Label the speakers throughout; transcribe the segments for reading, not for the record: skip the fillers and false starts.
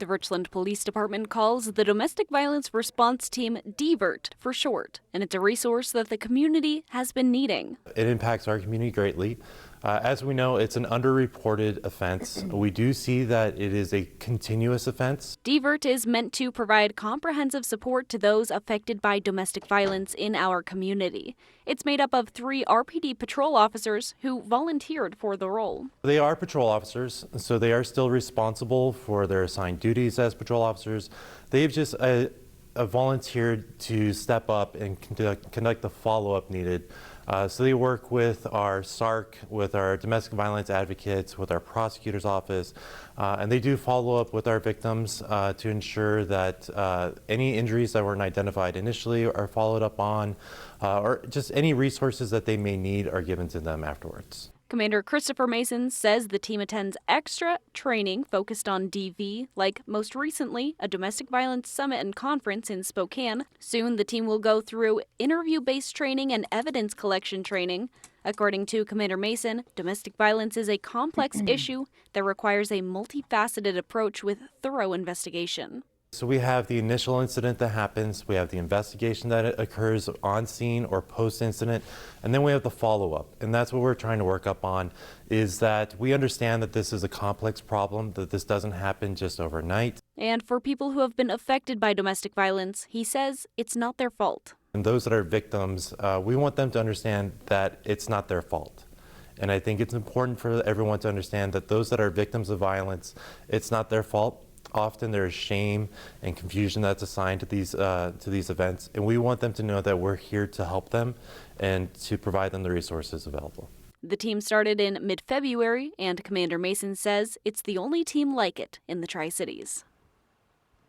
Speaker 1: The Richland Police Department calls the Domestic Violence Response Team DVERT for short, and it's a resource that the community has been needing.
Speaker 2: It impacts our community greatly. As we know, it's an underreported offense. We do see that it is a continuous offense.
Speaker 1: DVERT is meant to provide comprehensive support to those affected by domestic violence in our community. It's made up of 3 RPD patrol officers who volunteered for the role.
Speaker 2: They are patrol officers, so they are still responsible for their assigned duties as patrol officers. They've just volunteered to step up and conduct the follow-up needed. So they work with our SARC, with our domestic violence advocates, with our prosecutor's office, and they do follow up with our victims to ensure that any injuries that weren't identified initially are followed up on, or just any resources that they may need are given to them afterwards.
Speaker 1: Commander Christopher Mason says the team attends extra training focused on DV, like most recently a domestic violence summit and conference in Spokane. Soon the team will go through interview-based training and evidence collection training. According to Commander Mason, domestic violence is a complex issue that requires a multifaceted approach with thorough investigation.
Speaker 2: So we have the initial incident that happens, we have the investigation that occurs on scene or post-incident, and then we have the follow-up. And that's what we're trying to work up on, is that we understand that this is a complex problem, that this doesn't happen just overnight.
Speaker 1: And for people who have been affected by domestic violence, he says it's not their fault.
Speaker 2: And those that are victims, we want them to understand that it's not their fault. And I think it's important for everyone to understand that those that are victims of violence, it's not their fault. Often there is shame and confusion that's assigned to these events, and we want them to know that we're here to help them and to provide them the resources available.
Speaker 1: The team started in mid-February, and Commander Mason says it's the only team like it in the Tri-Cities.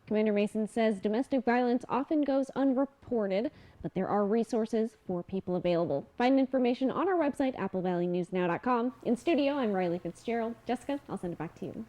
Speaker 3: Commander Mason says domestic violence often goes unreported, but there are resources for people available. Find information on our website, applevalleyNewsNow.com. In studio, I'm Rylee Fitzgerald. Jessica, I'll send it back to you.